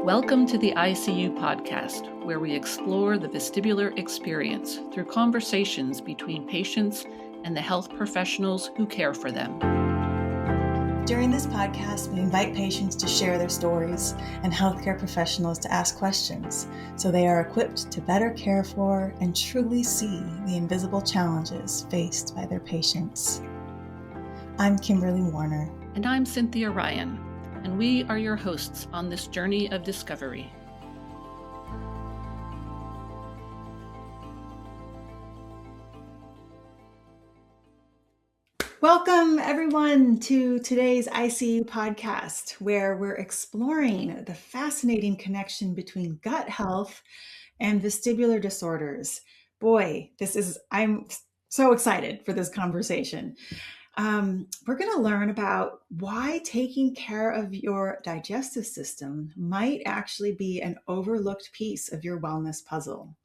Welcome to the ICU Podcast, where we explore the vestibular experience through conversations between patients and the health professionals who care for them. During this podcast, we invite patients to share their stories and healthcare professionals to ask questions so they are equipped to better care for and truly see the invisible challenges faced by their patients. I'm Kimberly Warner. And I'm Cynthia Ryan, and we are your hosts on this journey of discovery. Welcome, everyone, to today's ICU podcast, where we're exploring the fascinating connection between gut health and vestibular disorders. Boy, I'm so excited for this conversation. We're going to learn about why taking care of your digestive system might actually be an overlooked piece of your wellness puzzle.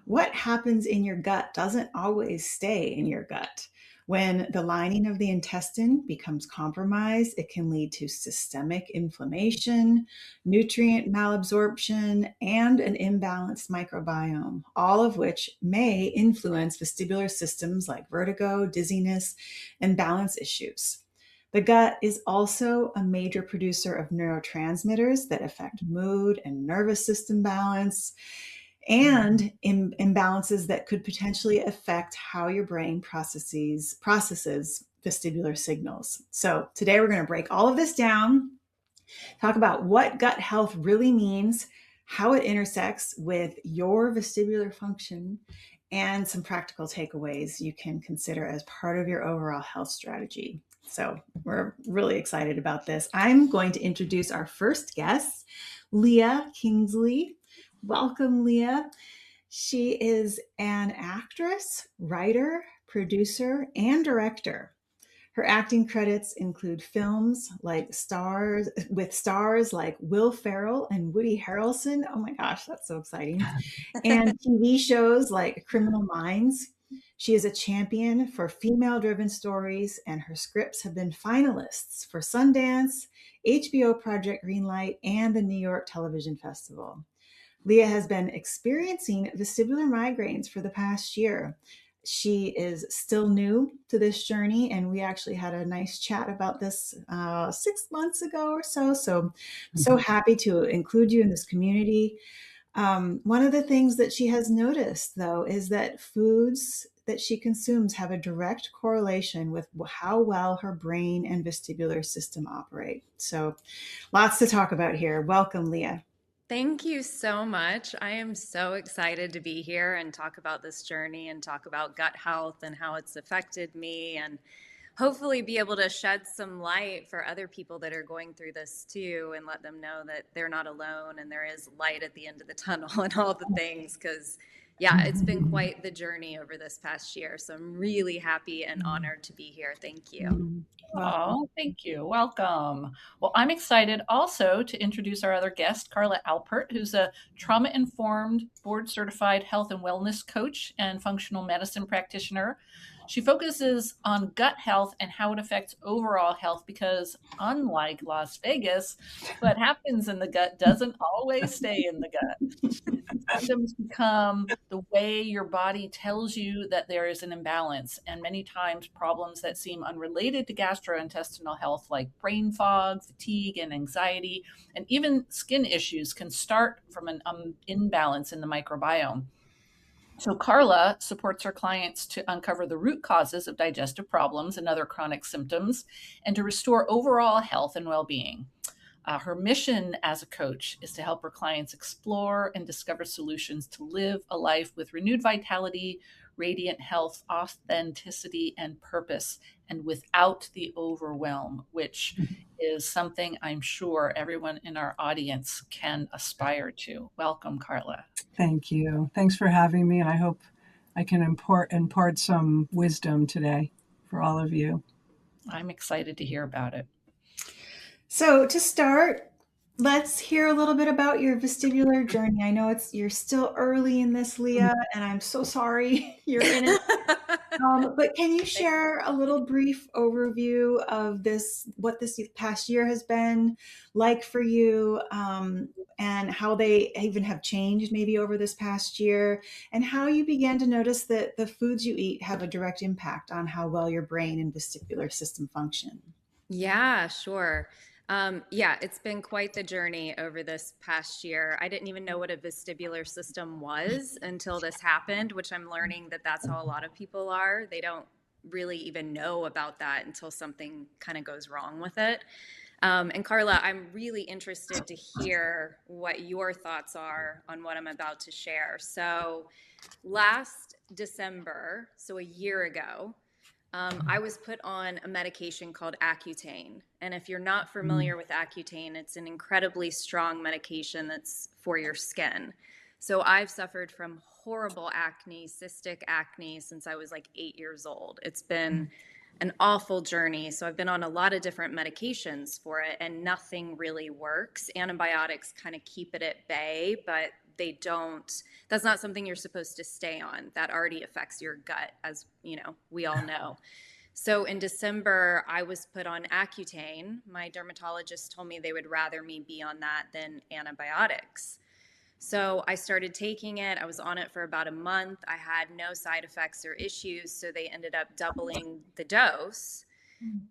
What happens in your gut doesn't always stay in your gut. When the lining of the intestine becomes compromised, it can lead to systemic inflammation, nutrient malabsorption, and an imbalanced microbiome, all of which may influence vestibular systems like vertigo, dizziness, and balance issues. The gut is also a major producer of neurotransmitters that affect mood and nervous system balance, and imbalances that could potentially affect how your brain processes vestibular signals. So today we're going to break all of this down, talk about what gut health really means, how it intersects with your vestibular function, and some practical takeaways you can consider as part of your overall health strategy. So we're really excited about this. I'm going to introduce our first guest, Leah Kingsley. Welcome, Leah. She is an actress, writer, producer, and director. Her acting credits include films like stars like Will Ferrell and Woody Harrelson. Oh my gosh, that's so exciting. And TV shows like Criminal Minds. She is a champion for female-driven stories, and her scripts have been finalists for Sundance, HBO Project Greenlight, and the New York Television Festival. Leah has been experiencing vestibular migraines for the past year. She is still new to this journey, and we actually had a nice chat about this 6 months ago or so. So I'm so happy to include you in this community. One of the things that she has noticed, though, is that foods that she consumes have a direct correlation with how well her brain and vestibular system operate. So lots to talk about here. Welcome, Leah. Thank you so much. I am so excited to be here and talk about this journey and talk about gut health and how it's affected me, and hopefully be able to shed some light for other people that are going through this too, and let them know that they're not alone and there is light at the end of the tunnel and all the things, because it's been quite the journey over this past year. So I'm really happy and honored to be here. Thank you. Oh, thank you. Welcome. Well, I'm excited also to introduce our other guest, Carla Alpert, who's a trauma-informed, board-certified health and wellness coach and functional medicine practitioner. She focuses on gut health and how it affects overall health, because unlike Las Vegas, what happens in the gut doesn't always stay in the gut. Symptoms become the way your body tells you that there is an imbalance, and many times problems that seem unrelated to gastrointestinal health, like brain fog, fatigue, and anxiety, and even skin issues, can start from an imbalance in the microbiome. So Carla supports her clients to uncover the root causes of digestive problems and other chronic symptoms, and to restore overall health and well-being. Her mission as a coach is to help her clients explore and discover solutions to live a life with renewed vitality, radiant health, authenticity, and purpose, and without the overwhelm, which is something I'm sure everyone in our audience can aspire to. Welcome, Carla. Thank you. Thanks for having me, and I hope I can impart some wisdom today for all of you. I'm excited to hear about it. So to start, Let's hear a little bit about your vestibular journey. I know you're still early in this, Leah, and I'm so sorry you're in it. But can you share a little brief overview of what this past year has been like for you, and how they even have changed maybe over this past year, and how you began to notice that the foods you eat have a direct impact on how well your brain and vestibular system function? Yeah, sure. Yeah, it's been quite the journey over this past year. I didn't even know what a vestibular system was until this happened, which I'm learning that that's how a lot of people are. They don't really even know about that until something kind of goes wrong with it. And Carla, I'm really interested to hear what your thoughts are on what I'm about to share. So, last December, so a year ago, I was put on a medication called Accutane. And if you're not familiar with Accutane, it's an incredibly strong medication that's for your skin. So I've suffered from horrible acne, cystic acne, since I was like 8 years old. It's been an awful journey. So I've been on a lot of different medications for it, and nothing really works. Antibiotics kind of keep it at bay, but they don't, that's not something you're supposed to stay on. That already affects your gut, as you know, we all know. So in December, I was put on Accutane. My dermatologist told me they would rather me be on that than antibiotics. So I started taking it. I was on it for about a month. I had no side effects or issues, so they ended up doubling the dose.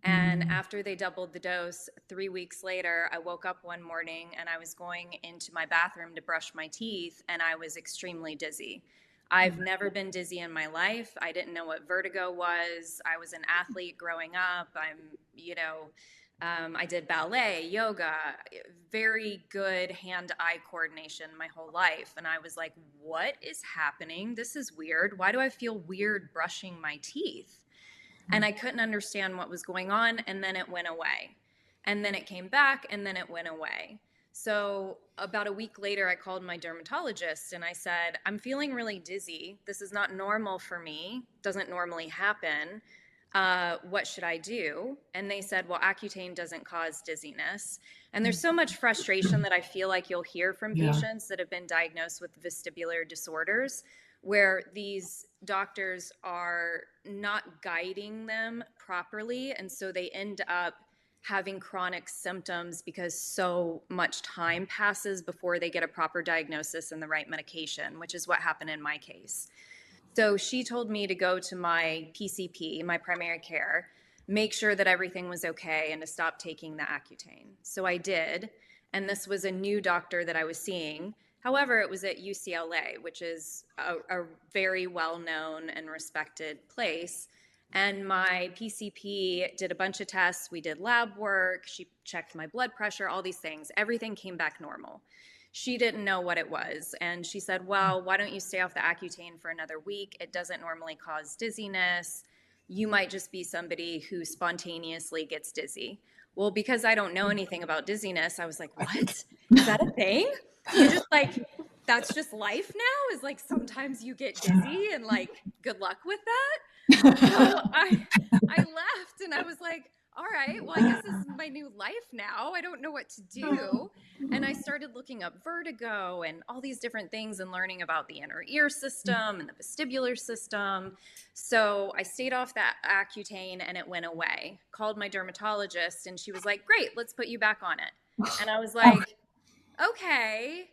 And after they doubled the dose, 3 weeks later, I woke up one morning and I was going into my bathroom to brush my teeth, and I was extremely dizzy. I've never been dizzy in my life. I didn't know what vertigo was. I was an athlete growing up. I did ballet, yoga, very good hand-eye coordination my whole life. And I was like, what is happening? This is weird. Why do I feel weird brushing my teeth? And I couldn't understand what was going on. And then it went away. And then it came back, and then it went away. So about a week later, I called my dermatologist and I said, I'm feeling really dizzy. This is not normal for me. Doesn't normally happen. What should I do? And they said, well, Accutane doesn't cause dizziness. And there's so much frustration that I feel like you'll hear from patients that have been diagnosed with vestibular disorders, where these doctors are not guiding them properly. And so they end up having chronic symptoms because so much time passes before they get a proper diagnosis and the right medication, which is what happened in my case. So she told me to go to my PCP, my primary care, make sure that everything was okay, and to stop taking the Accutane. So I did. And this was a new doctor that I was seeing. However, it was at UCLA, which is a very well-known and respected place. And my PCP did a bunch of tests. We did lab work. She checked my blood pressure, all these things. Everything came back normal. She didn't know what it was. And she said, well, why don't you stay off the Accutane for another week? It doesn't normally cause dizziness. You might just be somebody who spontaneously gets dizzy. Well, because I don't know anything about dizziness, I was like, what? Is that a thing? You just like, that's just life now? Is like sometimes you get dizzy, and like, good luck with that? So I left, and I was like, all right, well, I guess this is my new life now. I don't know what to do. And I started looking up vertigo and all these different things and learning about the inner ear system and the vestibular system. So I stayed off that Accutane, and it went away. Called my dermatologist, and she was like, great, let's put you back on it. And I was like, okay,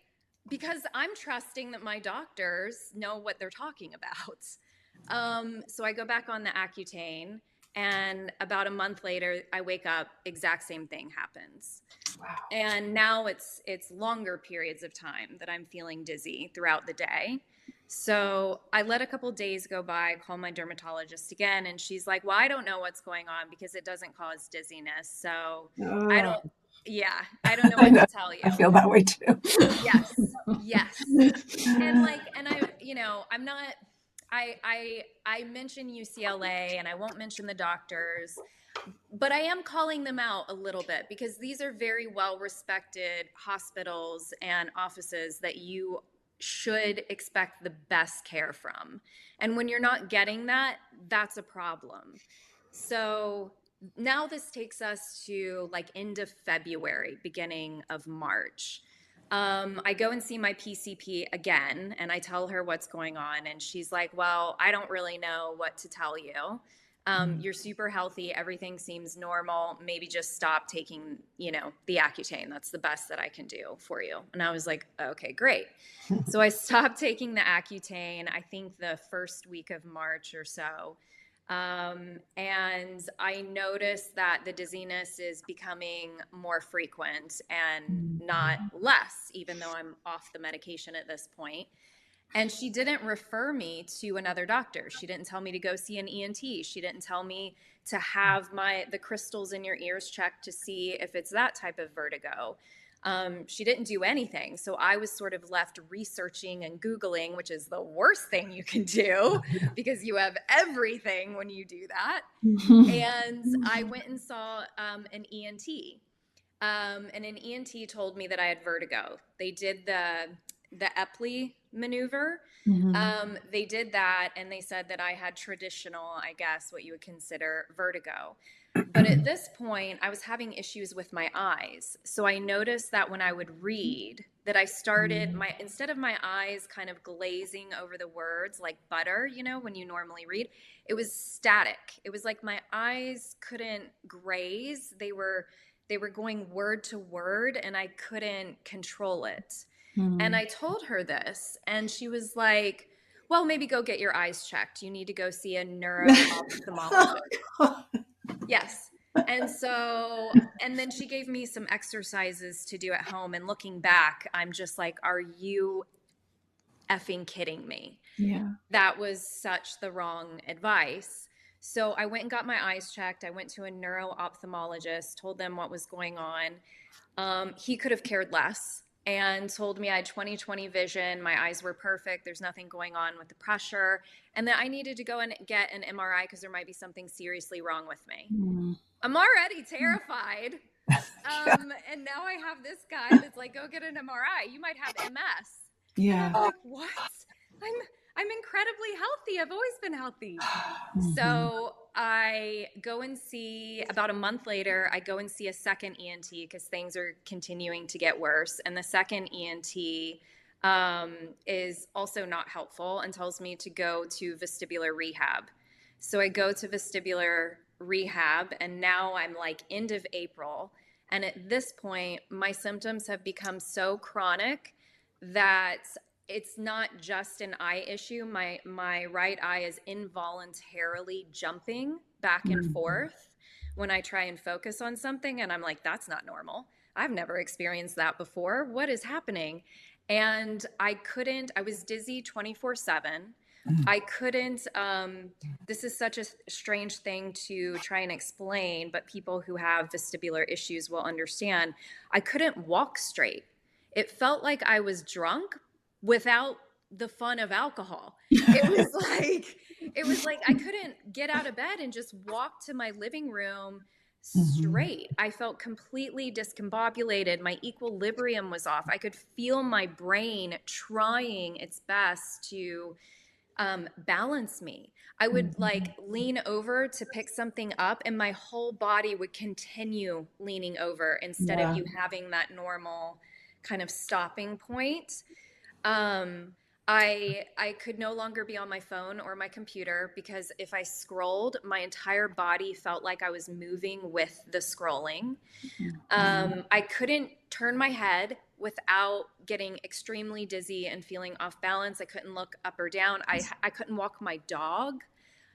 because I'm trusting that my doctors know what they're talking about. So I go back on the Accutane, and about a month later, I wake up, exact same thing happens. Wow. And now it's longer periods of time that I'm feeling dizzy throughout the day. So I let a couple days go by, call my dermatologist again, and she's like, well, I don't know what's going on because it doesn't cause dizziness. So I don't know what to tell you. I feel that way too. Yes. And I'm not, I mention UCLA, and I won't mention the doctors, but I am calling them out a little bit because these are very well-respected hospitals and offices that you should expect the best care from. And when you're not getting that, that's a problem. So now this takes us to like end of February, beginning of March. I go and see my PCP again, and I tell her what's going on. And she's like, well, I don't really know what to tell you. You're super healthy. Everything seems normal. Maybe just stop taking, the Accutane. That's the best that I can do for you. And I was like, okay, great. So I stopped taking the Accutane, I think the first week of March or so. And I noticed that the dizziness is becoming more frequent and not less, even though I'm off the medication at this point. And she didn't refer me to another doctor. She didn't tell me to go see an ENT. She didn't tell me to have the crystals in your ears checked to see if it's that type of vertigo. She didn't do anything. So I was sort of left researching and Googling, which is the worst thing you can do because you have everything when you do that. And I went and saw an ENT. And an ENT told me that I had vertigo. They did the Epley maneuver. They did that, and they said that I had traditional, I guess, what you would consider vertigo. But at this point, I was having issues with my eyes. So I noticed that when I would read, that I started instead of my eyes kind of glazing over the words like butter, when you normally read, it was static. It was like my eyes couldn't graze. They were going word to word, and I couldn't control it. And I told her this, and she was like, well, maybe go get your eyes checked. You need to go see a neuro-ophthalmologist. Yes. And then she gave me some exercises to do at home. And looking back, I'm just like, are you effing kidding me? Yeah. That was such the wrong advice. So I went and got my eyes checked. I went to a neuro-ophthalmologist, told them what was going on. He could have cared less and told me I had 20/20 vision. My eyes were perfect. There's nothing going on with the pressure. And that I needed to go and get an MRI because there might be something seriously wrong with me. I'm already terrified. And now I have this guy that's like, go get an MRI. You might have MS. Yeah. And I'm like, what? I'm incredibly healthy. I've always been healthy. So I go and see, about a month later, I go and see a second ENT because things are continuing to get worse. And the second ENT is also not helpful and tells me to go to vestibular rehab. So I go to vestibular rehab, and now I'm like end of April. And at this point, my symptoms have become so chronic that it's not just an eye issue. My right eye is involuntarily jumping back and forth when I try and focus on something. And I'm like, that's not normal. I've never experienced that before. What is happening? And I was dizzy 24/7. I couldn't, this is such a strange thing to try and explain, but people who have vestibular issues will understand. I couldn't walk straight. It felt like I was drunk without the fun of alcohol. It was like I couldn't get out of bed and just walk to my living room straight. I felt completely discombobulated. My equilibrium was off. I could feel my brain trying its best to balance me. I would like lean over to pick something up, and my whole body would continue leaning over instead of you having that normal kind of stopping point. I could no longer be on my phone or my computer because if I scrolled, my entire body felt like I was moving with the scrolling. I couldn't turn my head without getting extremely dizzy and feeling off balance. I couldn't look up or down. I couldn't walk my dog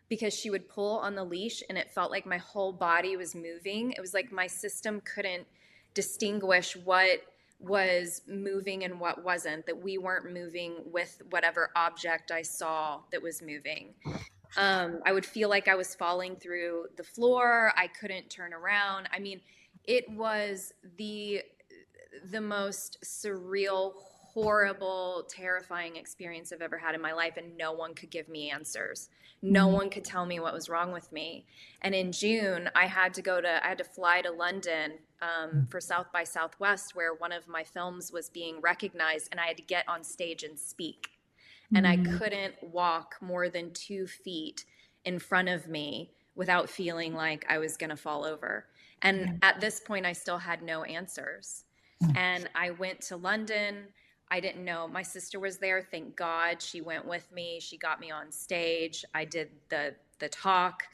because she would pull on the leash and it felt like my whole body was moving. It was like my system couldn't distinguish what was moving and what wasn't, that we weren't moving with whatever object I saw that was moving. I would feel like I was falling through the floor. I couldn't turn around. I mean, it was the most surreal, horrible, terrifying experience I've ever had in my life, and no one could give me answers. No one could tell me what was wrong with me. And in June, I had to fly to London for South by Southwest, where one of my films was being recognized, and I had to get on stage and speak. And I couldn't walk more than 2 feet in front of me without feeling like I was going to fall over. And at this point, I still had no answers. And I went to London. I didn't know. My sister was there. Thank God she went with me. She got me on stage. I did the talk,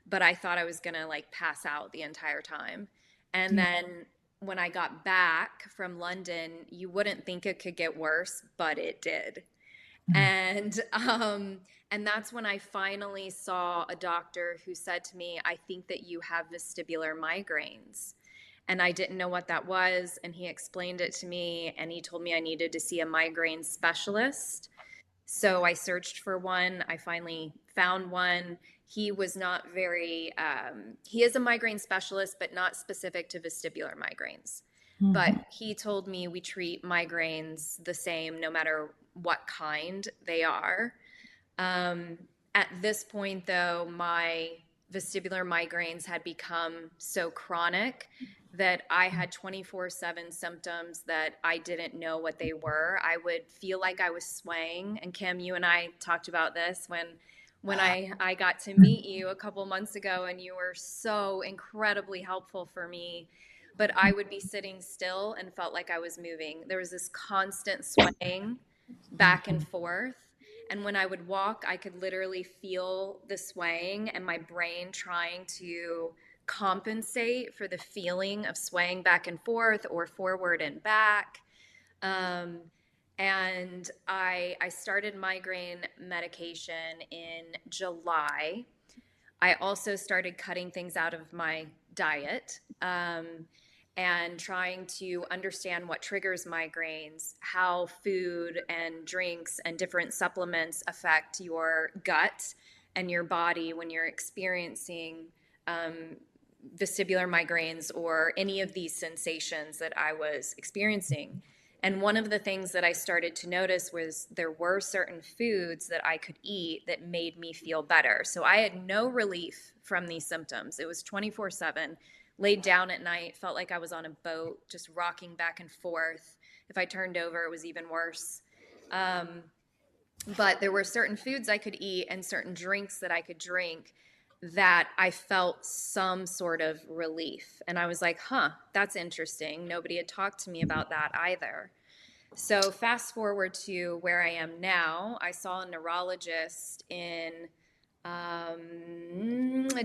but I thought I was going to like pass out the entire time. And then when I got back from London, you wouldn't think it could get worse, but it did. And that's when I finally saw a doctor who said to me, I think that you have vestibular migraines. And I didn't know what that was. And he explained it to me, and he told me I needed to see a migraine specialist. So I searched for one. I finally found one. He was not very, he is a migraine specialist, but not specific to vestibular migraines. But he told me we treat migraines the same no matter what kind they are. At this point, though, my vestibular migraines had become so chronic that I had 24/7 symptoms that I didn't know what they were. I would feel like I was swaying. And Kim, you and I talked about this when I got to meet you a couple months ago, and you were so incredibly helpful for me. But I would be sitting still and felt like I was moving. There was this constant swaying back and forth. And when I would walk, I could literally feel the swaying and my brain trying to compensate for the feeling of swaying back and forth or forward and back. And I started migraine medication in July. I also started cutting things out of my diet and trying to understand what triggers migraines, how food and drinks and different supplements affect your gut and your body when you're experiencing vestibular migraines or any of these sensations that I was experiencing. And one of the things that I started to notice was there were certain foods that I could eat that made me feel better. So I had no relief from these symptoms. It was 24/7. Laid down at night, felt like I was on a boat, just rocking back and forth. If I turned over, it was even worse. But there were certain foods I could eat and certain drinks that I could drink that I felt some sort of relief. And I was like, that's interesting. Nobody had talked to me about that either. So fast forward to where I am now. I saw a neurologist in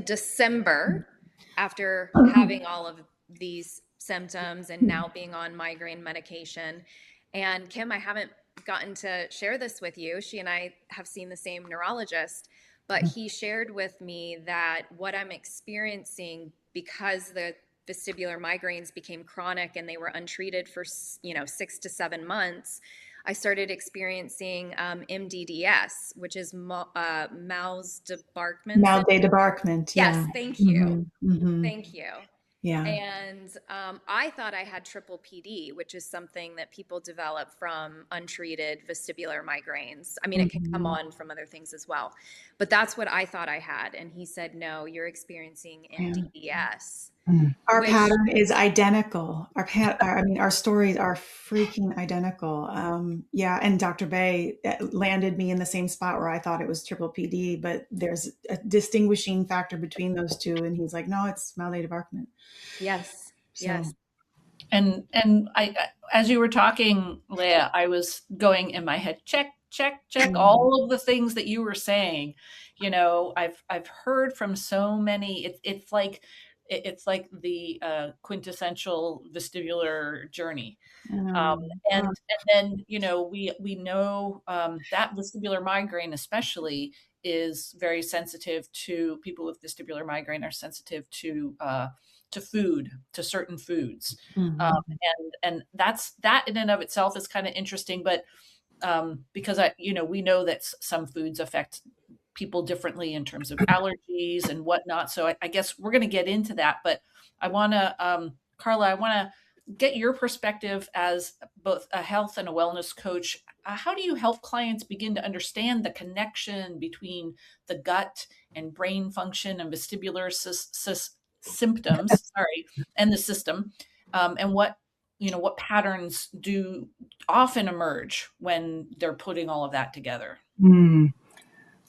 December after having all of these symptoms and now being on migraine medication. And Kim, I haven't gotten to share this with you. She and I have seen the same neurologist, but he shared with me that what I'm experiencing, because the vestibular migraines became chronic and they were untreated for 6 to 7 months, I started experiencing MDDS, which is Mal's debarkment. Malday debarkment. Yes, Yeah. thank you. Mm-hmm. Thank you. Yeah. And I thought I had triple PD, which is something that people develop from untreated vestibular migraines. I mean, it can come on from other things as well, but that's what I thought I had. And he said, no, you're experiencing MDDS. Our pattern is identical. Our stories are freaking identical. And Dr. Bay landed me in the same spot where I thought it was triple PD, but there's a distinguishing factor between those two. And he's like, no, it's Malday debarkment. Yes. So. Yes. And I, as you were talking, Leah, I was going in my head, check, all of the things that you were saying. I've heard from so many, it's like the quintessential vestibular journey. And then, we know that vestibular migraine especially is very sensitive to people with vestibular migraine are sensitive to food, to certain foods. And that in and of itself is kind of interesting, but because we know that some foods affect people differently in terms of allergies and whatnot. So I guess we're going to get into that, but I want to, Carla, I want to get your perspective as both a health and a wellness coach. How do you help clients begin to understand the connection between the gut and brain function and vestibular symptoms, and the system, and what patterns do often emerge when they're putting all of that together?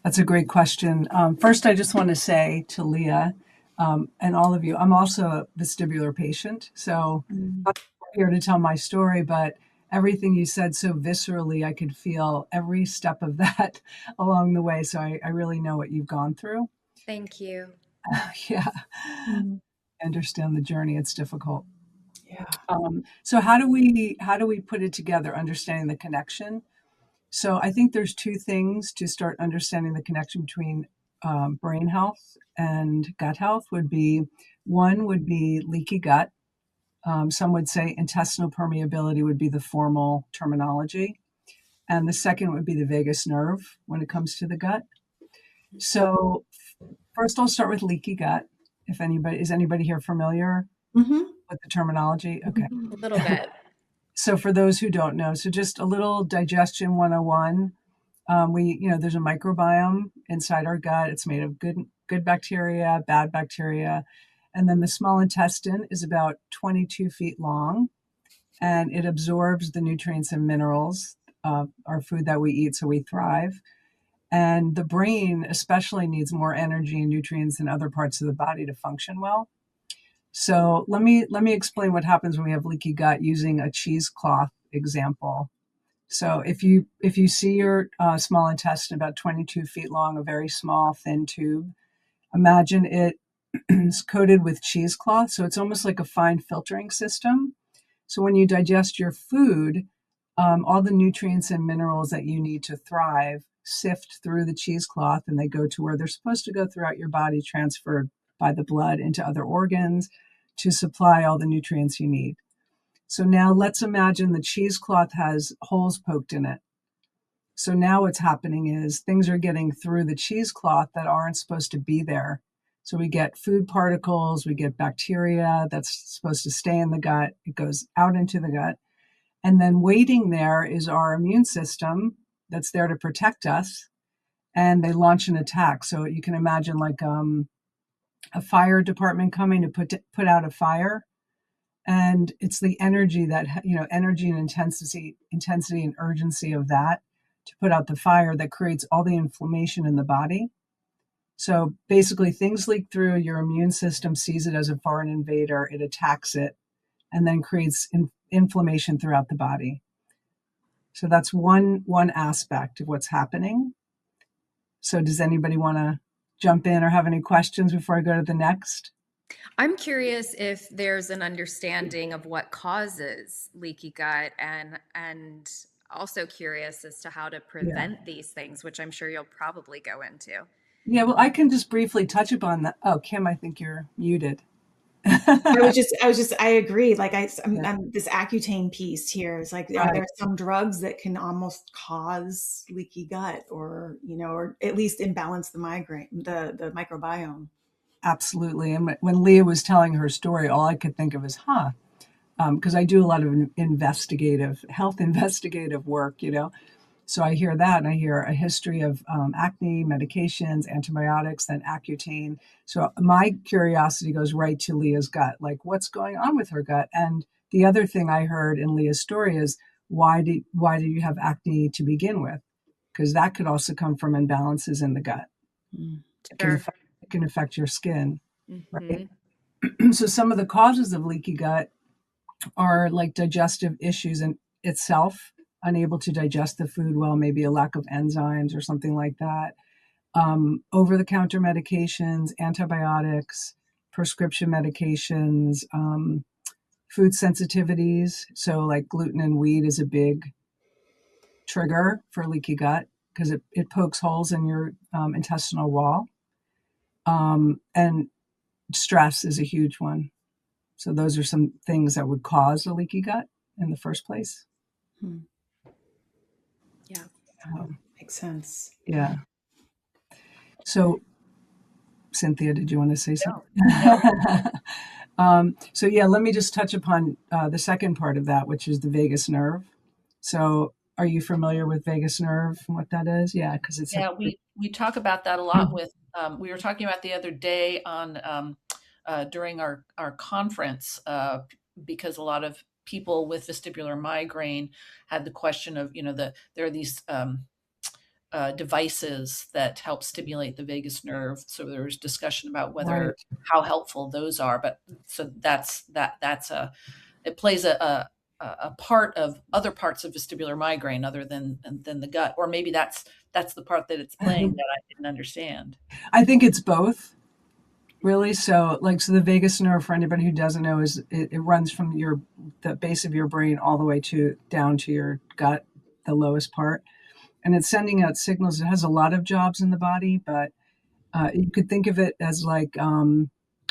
That's a great question. First, I just want to say to Leah and all of you, I'm also a vestibular patient. So Mm. I'm not here to tell my story, but everything you said so viscerally, I could feel every step of that along the way. So I really know what you've gone through. Thank you. Yeah, Mm. I understand the journey. It's difficult. Yeah. So how do we put it together, understanding the connection? So I think there's two things to start understanding the connection between brain health and gut health would be one would be leaky gut. Some would say intestinal permeability would be the formal terminology. And the second would be the vagus nerve when it comes to the gut. So first I'll start with leaky gut. If anybody is anybody here familiar Mm-hmm. with the terminology? Okay. A little bit. So for those who don't know, so just a little digestion 101. There's a microbiome inside our gut. It's made of good bacteria, bad bacteria. And then the small intestine is about 22 feet long, and it absorbs the nutrients and minerals of our food that we eat so we thrive. And the brain especially needs more energy and nutrients than other parts of the body to function well. So let me explain what happens when we have leaky gut using a cheesecloth example. So if you see your small intestine about 22 feet long, a very small thin tube, imagine it is coated with cheesecloth. So it's almost like a fine filtering system. So when you digest your food, all the nutrients and minerals that you need to thrive sift through the cheesecloth and they go to where they're supposed to go throughout your body, transferred by the blood into other organs to supply all the nutrients you need. So now let's imagine the cheesecloth has holes poked in it. So now what's happening is things are getting through the cheesecloth that aren't supposed to be there. So we get food particles, we get bacteria that's supposed to stay in the gut. It goes out into the gut. And then waiting there is our immune system that's there to protect us. And they launch an attack. So you can imagine like a fire department coming to put out a fire. And it's the energy that, energy and intensity and urgency of that to put out the fire that creates all the inflammation in the body. So basically things leak through, your immune system sees it as a foreign invader, it attacks it, and then creates inflammation throughout the body. So that's one aspect of what's happening. So does anybody want to jump in or have any questions before I go to the next? I'm curious if there's an understanding of what causes leaky gut and also curious as to how to prevent these things, which I'm sure you'll probably go into. Yeah, well, I can just briefly touch upon that. Oh, Kim, I think you're muted. I agree. Like I'm this Accutane piece here. It's like, are there some drugs that can almost cause leaky gut or at least imbalance the microbiome? Absolutely. And when Leah was telling her story, all I could think of is, because I do a lot of health investigative work, So I hear that and I hear a history of acne, medications, antibiotics, then Accutane. So my curiosity goes right to Leah's gut, like what's going on with her gut? And the other thing I heard in Leah's story is, why do you have acne to begin with? Because that could also come from imbalances in the gut. Sure. It can affect your skin, right? Mm-hmm. So some of the causes of leaky gut are like digestive issues in itself, unable to digest the food well, maybe a lack of enzymes or something like that. Over-the-counter medications, antibiotics, prescription medications, food sensitivities. So like gluten and wheat is a big trigger for leaky gut because it pokes holes in your intestinal wall. And stress is a huge one. So those are some things that would cause a leaky gut in the first place. Yeah. Makes sense. Yeah. So, Cynthia, did you want to say something? No. So yeah, let me just touch upon the second part of that, which is the vagus nerve. So are you familiar with vagus nerve and what that is? Yeah, because it's we talk about that a lot with we were talking about the other day on during our conference because a lot of people with vestibular migraine had the question of there are these devices that help stimulate the vagus nerve. So there was discussion about Right. how helpful those are. But so it plays a part of other parts of vestibular migraine other than the gut, or maybe that's the part that it's playing that I didn't understand. I think it's both, really. So the vagus nerve, for anybody who doesn't know, is it runs from the base of your brain all the way down to your gut, the lowest part, and it's sending out signals. It has a lot of jobs in the body, but you could think of it as like a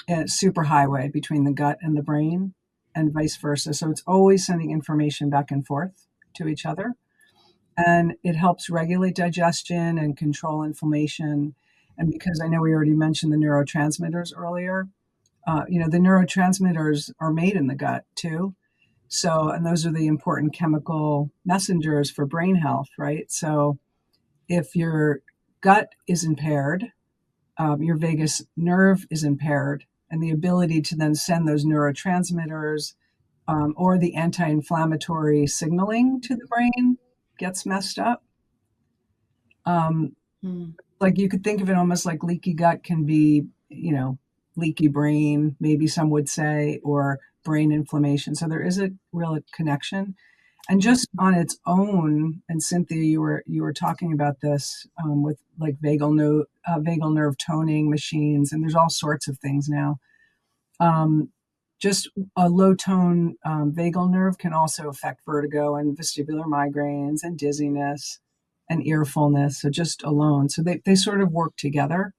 superhighway between the gut and the brain, and vice versa. So it's always sending information back and forth to each other. And it helps regulate digestion and control inflammation. And because I know we already mentioned the neurotransmitters earlier, the neurotransmitters are made in the gut too. So, and those are the important chemical messengers for brain health, right? So if your gut is impaired, your vagus nerve is impaired, and the ability to then send those neurotransmitters or the anti-inflammatory signaling to the brain gets messed up. Like you could think of it almost like leaky gut can be, leaky brain, maybe some would say, or brain inflammation. So there is a real connection. And just on its own, and Cynthia, you were talking about this with like vagal nerve toning machines, and there's all sorts of things now. Just a low tone vagal nerve can also affect vertigo and vestibular migraines and dizziness and ear fullness. So just alone, so they sort of work together.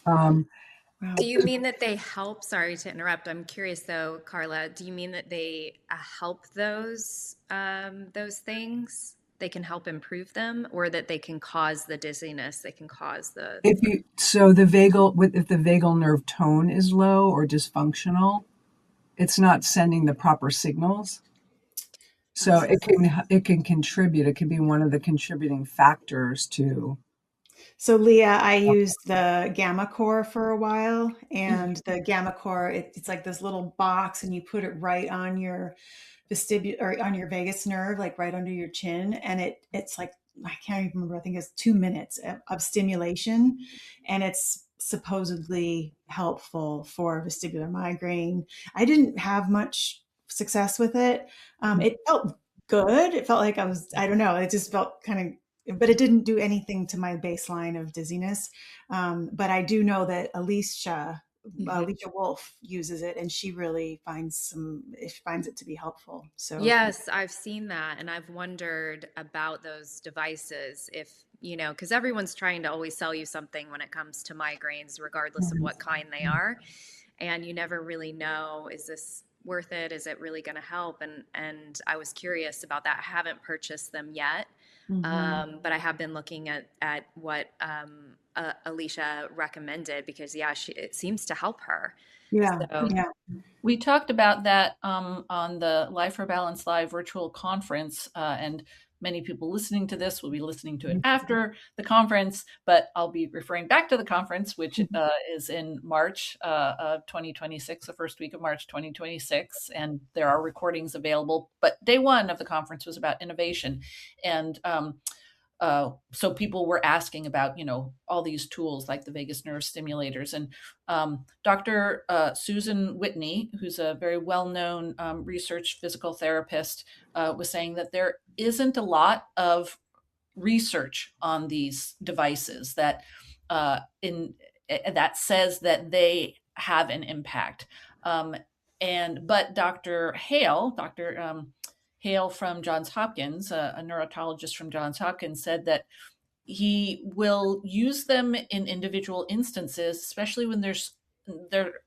Wow. Do you mean that they help? Sorry to interrupt. I'm curious though, Carla. Do you mean that they help those things? They can help improve them, or that they can cause the dizziness? They can cause the. If the vagal nerve tone is low or dysfunctional, it's not sending the proper signals. So it can contribute. It can be one of the contributing factors to. So Leah, I used the Gamma Core for a while, and the Gamma Core, it's like this little box, and you put it right on your vestibular or on your vagus nerve, like right under your chin, and it's like, I can't even remember. I think it's 2 minutes of stimulation, and it's supposedly helpful for vestibular migraine. I didn't have much success with it. It felt good. It felt like I don't know. It just felt kind of, but it didn't do anything to my baseline of dizziness. But I do know that Alicia Wolf uses it, and she really finds it to be helpful. So yes, I've seen that, and I've wondered about those devices. If because everyone's trying to always sell you something when it comes to migraines, regardless of what kind they are, and you never really know, is this worth it? Is it really going to help? And I was curious about that. I haven't purchased them yet. But I have been looking at what Alicia recommended, because it seems to help her. Yeah. We talked about that on the Life for Balance Live virtual conference, and many people listening to this will be listening to it after the conference, but I'll be referring back to the conference, which is in March of 2026, the first week of March 2026, and there are recordings available. But day one of the conference was about innovation, and so people were asking about, all these tools like the vagus nerve stimulators. And Dr. Susan Whitney, who's a very well-known research physical therapist, was saying that there isn't a lot of research on these devices that says that they have an impact. But Dr. Hale from Johns Hopkins, a neurologist from Johns Hopkins, said that he will use them in individual instances, especially when there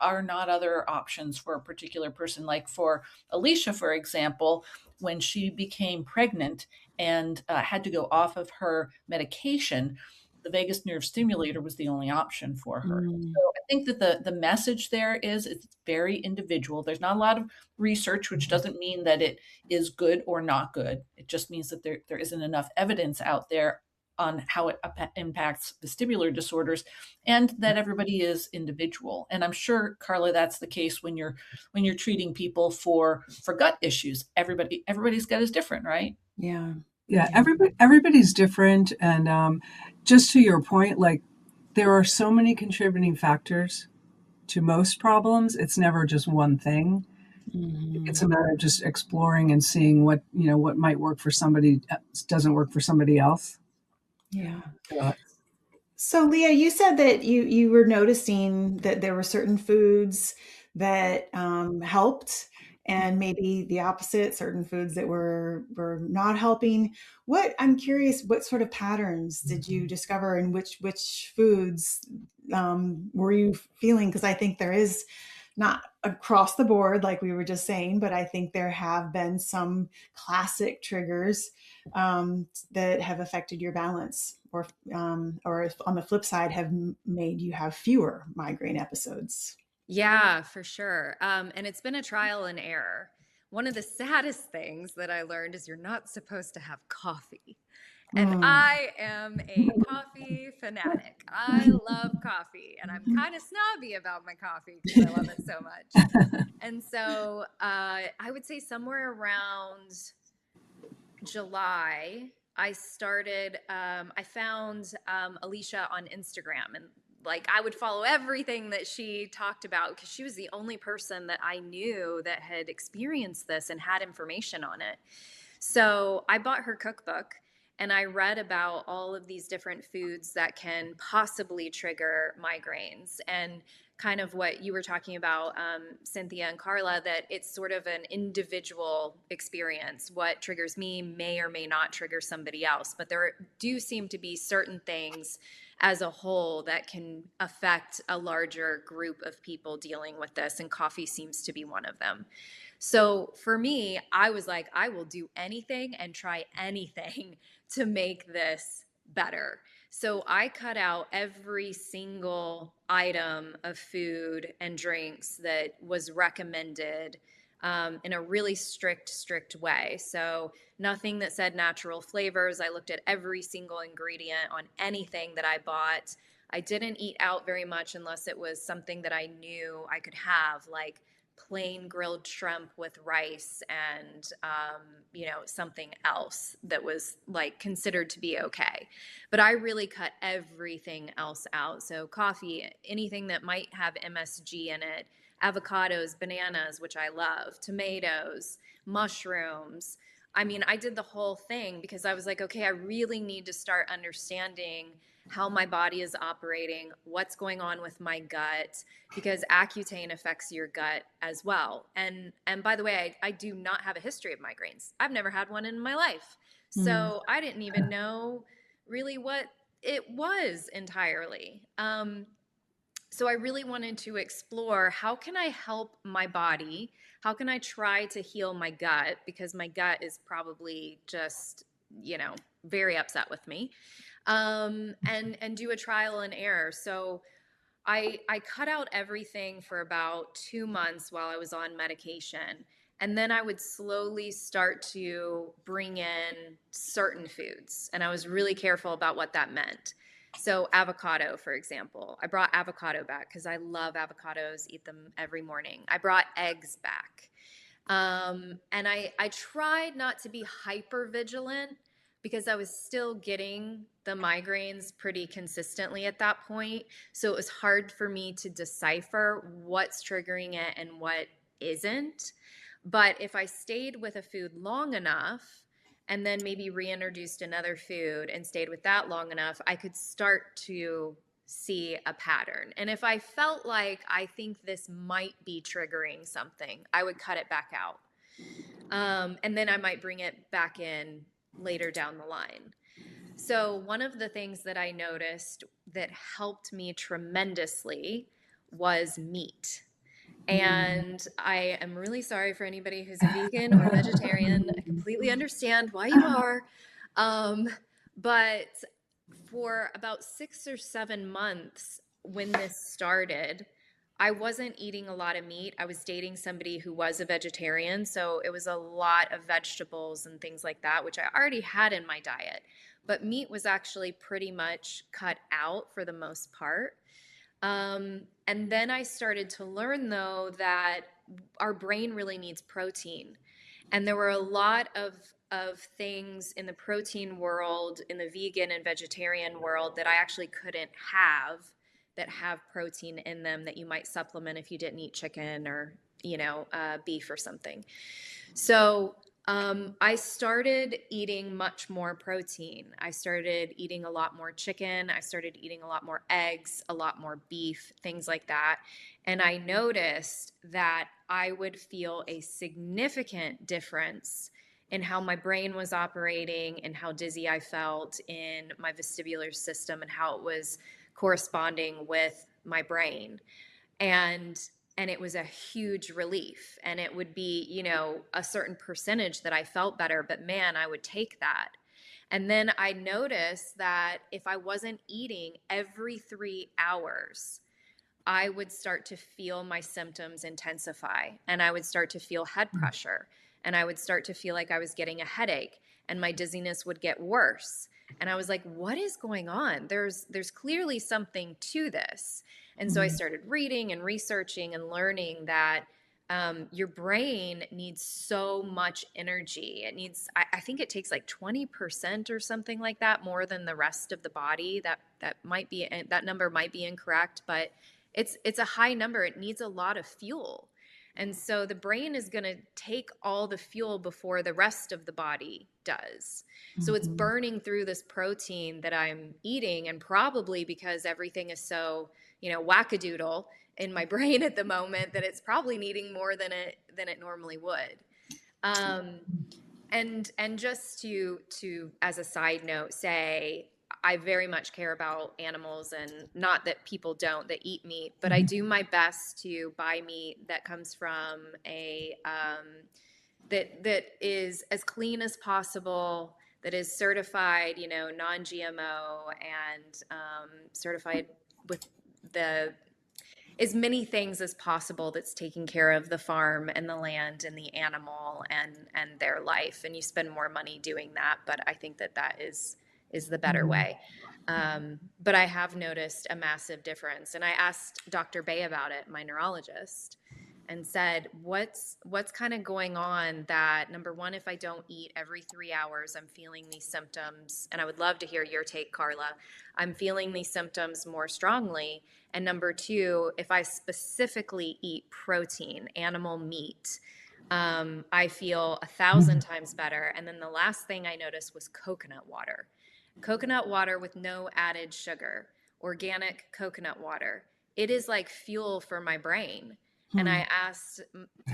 are not other options for a particular person. Like for Alicia, for example, when she became pregnant and had to go off of her medication, the vagus nerve stimulator was the only option for her. So I think that the message there is it's very individual. There's not a lot of research, which doesn't mean that it is good or not good. It just means that there isn't enough evidence out there on how it impacts vestibular disorders, and that everybody is individual. And I'm sure, Carla, that's the case when you're treating people for gut issues. Everybody's gut is different, right? Yeah. Yeah, everybody's different. And just to your point, like there are so many contributing factors to most problems. It's never just one thing. It's Mhm. a matter of just exploring and seeing what might work for somebody doesn't work for somebody else. Yeah. Uh, So, Leah, you said that you were noticing that there were certain foods that helped, and maybe the opposite, certain foods that were not helping. What I'm curious, what sort of patterns did you discover, and which foods were you feeling? Because I think there is not across the board, like we were just saying, but I think there have been some classic triggers that have affected your balance, or if on the flip side have made you have fewer migraine episodes. Yeah, for sure. And it's been a trial and error. One of the saddest things that I learned is you're not supposed to have coffee. And Mm. I am a coffee fanatic. I love coffee, and I'm kind of snobby about my coffee because I love it so much. And so I would say somewhere around July, I found Alicia on Instagram, and like I would follow everything that she talked about because she was the only person that I knew that had experienced this and had information on it. So I bought her cookbook and I read about all of these different foods that can possibly trigger migraines, and kind of what you were talking about, Cynthia and Carla, that it's sort of an individual experience. What triggers me may or may not trigger somebody else, but there do seem to be certain things as a whole that can affect a larger group of people dealing with this, and coffee seems to be one of them. So for me, I was like, I will do anything and try anything to make this better. So I cut out every single item of food and drinks that was recommended in a really strict way. So nothing that said natural flavors. I looked at every single ingredient on anything that I bought. I didn't eat out very much unless it was something that I knew I could have, like plain grilled shrimp with rice and something else that was like considered to be okay. But I really cut everything else out. So coffee, anything that might have MSG in it, avocados, bananas, which I love, tomatoes, mushrooms. I mean, I did the whole thing because I was like, okay, I really need to start understanding how my body is operating, what's going on with my gut, because Accutane affects your gut as well. And by the way, I do not have a history of migraines. I've never had one in my life. Mm. So I didn't even know really what it was entirely. So I really wanted to explore, how can I help my body? How can I try to heal my gut? Because my gut is probably just, very upset with me. And do a trial and error. So I cut out everything for about 2 months while I was on medication. And then I would slowly start to bring in certain foods. And I was really careful about what that meant. So avocado, for example, I brought avocado back because I love avocados, eat them every morning. I brought eggs back. And I tried not to be hyper vigilant because I was still getting the migraines pretty consistently at that point. So it was hard for me to decipher what's triggering it and what isn't. But if I stayed with a food long enough and then maybe reintroduced another food and stayed with that long enough, I could start to see a pattern. And if I felt like I think this might be triggering something, I would cut it back out. And then I might bring it back in later down the line. So, one of the things that I noticed that helped me tremendously was meat. And I am really sorry for anybody who's a vegan or vegetarian. I completely understand why you are. Um, but for about 6 or 7 months when this started, I wasn't eating a lot of meat. I was dating somebody who was a vegetarian, so it was a lot of vegetables and things like that, which I already had in my diet. But meat was actually pretty much cut out for the most part. And then I started to learn, though, that our brain really needs protein. And there were a lot of of things in the protein world, in the vegan and vegetarian world that I actually couldn't have that have protein in them that you might supplement if you didn't eat chicken or, beef or something. So I started eating much more protein. I started eating a lot more chicken. I started eating a lot more eggs, a lot more beef, things like that. And I noticed that I would feel a significant difference in how my brain was operating and how dizzy I felt in my vestibular system and how it was corresponding with my brain. And it was a huge relief. And it would be, a certain percentage that I felt better, but man, I would take that. And then I noticed that if I wasn't eating every 3 hours, I would start to feel my symptoms intensify, and I would start to feel head pressure, and I would start to feel like I was getting a headache, and my dizziness would get worse. And I was like, what is going on? There's clearly something to this. And so I started reading and researching and learning that your brain needs so much energy. It needs, I think it takes like 20% or something like that, more than the rest of the body. That might be, that number might be incorrect, but it's a high number. It needs a lot of fuel. And so the brain is going to take all the fuel before the rest of the body does. So it's burning through this protein that I'm eating, and probably because everything is so, wackadoodle in my brain at the moment, that it's probably needing more than it normally would. And just to as a side note say, I very much care about animals, and not that people don't that eat meat, but I do my best to buy meat that comes from a that is as clean as possible, that is certified, non-GMO, and certified with as many things as possible, that's taking care of the farm and the land and the animal and their life. And you spend more money doing that, but I think that is the better way. But I have noticed a massive difference. And I asked Dr. Bay about it, my neurologist, and said, what's kind of going on that, number one, if I don't eat every 3 hours, I'm feeling these symptoms. And I would love to hear your take, Carla. I'm feeling these symptoms more strongly. And number two, if I specifically eat protein, animal meat, I feel 1,000 times better. And then the last thing I noticed was coconut water with no added sugar, organic coconut water. It is like fuel for my brain. And I asked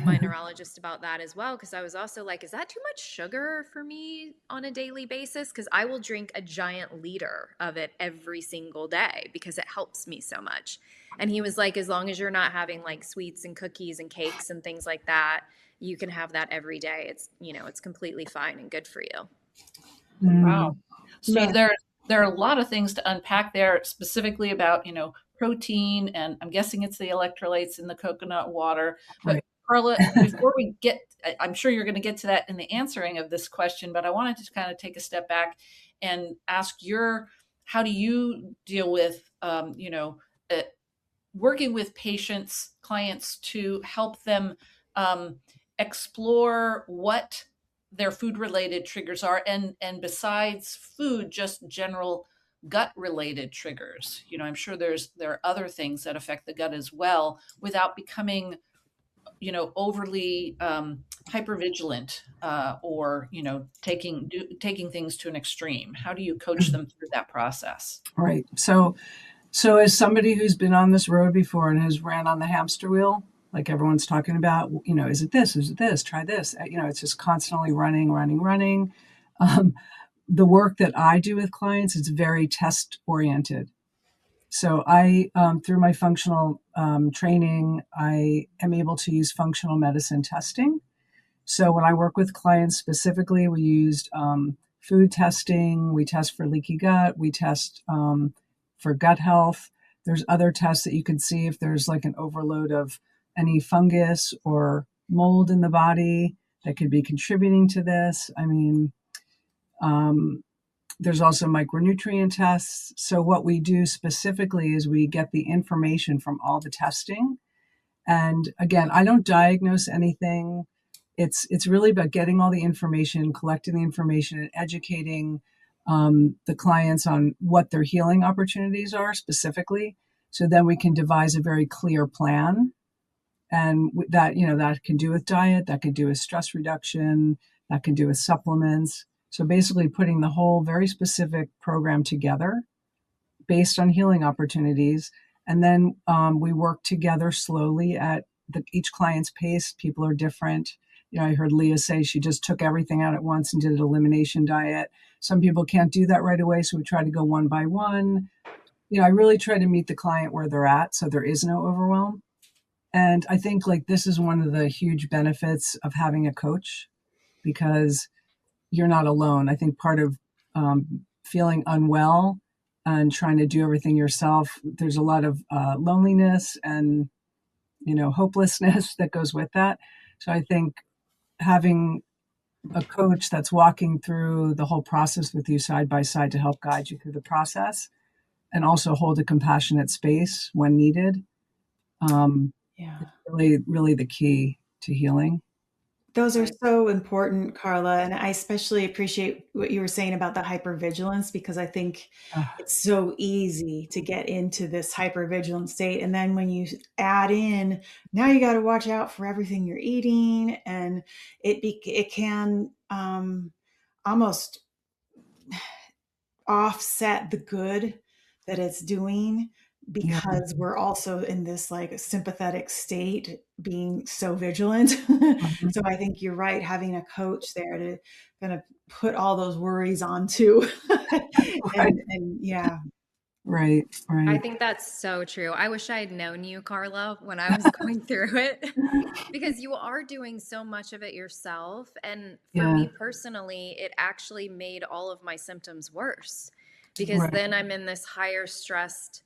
my neurologist about that as well, because I was also like, is that too much sugar for me on a daily basis? Because I will drink a giant liter of it every single day because it helps me so much. And he was like, as long as you're not having like sweets and cookies and cakes and things like that, you can have that every day. It's, it's completely fine and good for you. Wow. So there are a lot of things to unpack there, specifically about, protein, and I'm guessing it's the electrolytes in the coconut water. But Right. Carla, before we get, I'm sure you're going to get to that in the answering of this question, but I wanted to kind of take a step back and ask how do you deal with, working with patients, clients, to help them explore what their food-related triggers are, and besides food, just general gut-related triggers. I'm sure there are other things that affect the gut as well, without becoming, overly hypervigilant or taking things to an extreme. How do you coach them through that process? Right. So as somebody who's been on this road before and has ran on the hamster wheel, like everyone's talking about, is it this? Is it this? Try this. It's just constantly running. The work that I do with clients is very test oriented. So I, through my functional training, I am able to use functional medicine testing. So when I work with clients specifically, we used food testing. We test for leaky gut. We test for gut health. There's other tests that you can see if there's like an overload of any fungus or mold in the body that could be contributing to this. There's also micronutrient tests. So what we do specifically is we get the information from all the testing. And again, I don't diagnose anything. it's really about getting all the information, collecting the information, and educating the clients on what their healing opportunities are specifically. So then we can devise a very clear plan, and that that can do with diet, that can do with stress reduction, that can do with supplements. So basically, putting the whole very specific program together based on healing opportunities, and then we work together slowly at each client's pace. People are different. I heard Leah say she just took everything out at once and did an elimination diet. Some people can't do that right away, so we try to go one by one. I really try to meet the client where they're at, so there is no overwhelm. And I think this is one of the huge benefits of having a coach, because you're not alone. I think part of feeling unwell and trying to do everything yourself, there's a lot of loneliness and hopelessness that goes with that. So I think having a coach that's walking through the whole process with you side by side to help guide you through the process, and also hold a compassionate space when needed, it's really the key to healing. Those are so important, Carla. And I especially appreciate what you were saying about the hypervigilance, because I think it's so easy to get into this hypervigilant state. And then when you add in, now you got to watch out for everything you're eating, and it can almost offset the good that it's doing, because we're also in this sympathetic state, being so vigilant. So I think you're right, having a coach there to kind of put all those worries onto. and yeah. Right. I think that's so true. I wish I had known you, Carla, when I was going through it, because you are doing so much of it yourself. And for me personally, it actually made all of my symptoms worse, because then I'm in this higher stressed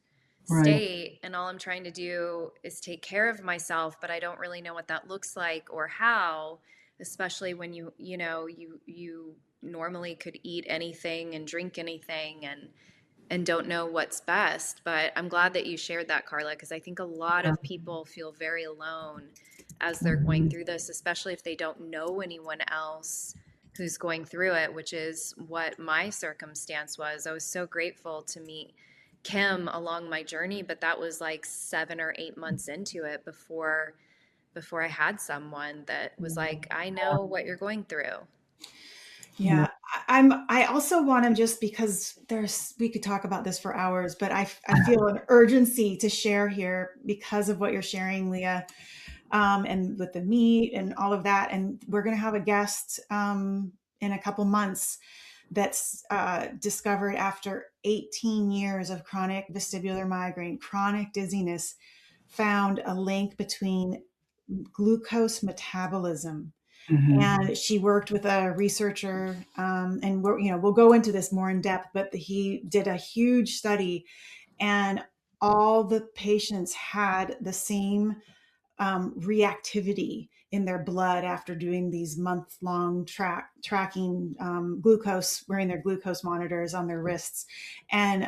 state, and all I'm trying to do is take care of myself, but I don't really know what that looks like or how, especially when you normally could eat anything and drink anything and don't know what's best. But I'm glad that you shared that, Carla, because I think a lot of people feel very alone as they're going through this, especially if they don't know anyone else who's going through it, which is what my circumstance was. I was so grateful to meet Kim along my journey, but that was 7 or 8 months into it before I had someone that was like, I know what you're going through. Yeah. I also want to, just because we could talk about this for hours, but I feel an urgency to share here because of what you're sharing, Leah, and with the meat and all of that. And we're going to have a guest in a couple months that's discovered, after 18 years of chronic vestibular migraine, chronic dizziness, found a link between glucose metabolism. And she worked with a researcher, and we'll go into this more in depth, but he did a huge study, and all the patients had the same reactivity in their blood after doing these month-long tracking glucose, wearing their glucose monitors on their wrists, and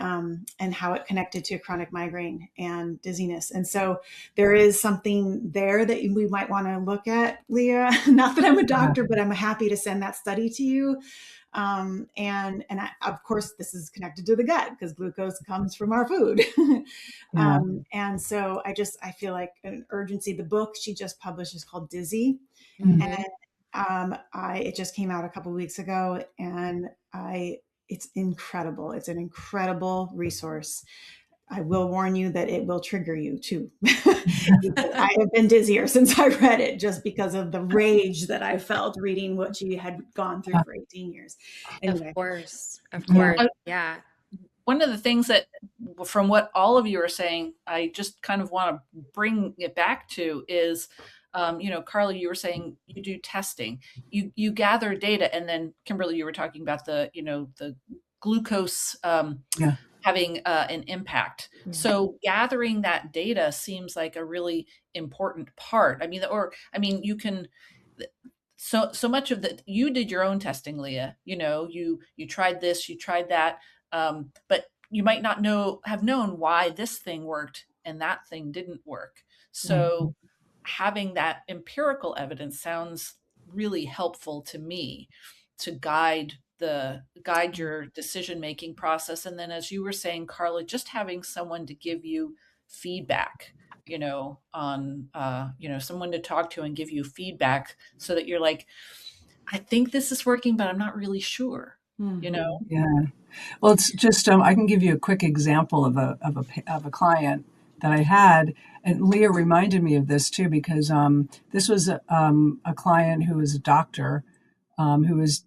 how it connected to chronic migraine and dizziness. And so there is something there that we might want to look at, Leah. Not that I'm a doctor, but I'm happy to send that study to you. Of course, this is connected to the gut, because glucose comes from our food. And so I feel like an urgency. The book she just published is called Dizzy. And it just came out a couple of weeks ago, and it's incredible. It's an incredible resource. I will warn you that it will trigger you too. I have been dizzier since I read it, just because of the rage that I felt reading what she had gone through for 18 years. Anyway. Of course. Yeah. One of the things that, from what all of you are saying, I just kind of want to bring it back to is, Carla, you were saying you do testing, you gather data, and then Kimberly, you were talking about the glucose having an impact. So gathering that data seems like a really important part. You can, so much of that, you did your own testing, Leah, you tried this, you tried that, but you might not have known why this thing worked and that thing didn't work. So having that empirical evidence sounds really helpful to me to guide your decision making process. And then, as you were saying, Carla, just having someone to give you feedback, on someone to talk to and give you feedback, so that you're like, I think this is working, but I'm not really sure. Yeah. Well, it's just I can give you a quick example of a client that I had, and Leah reminded me of this too, because this was a client who was a doctor, who was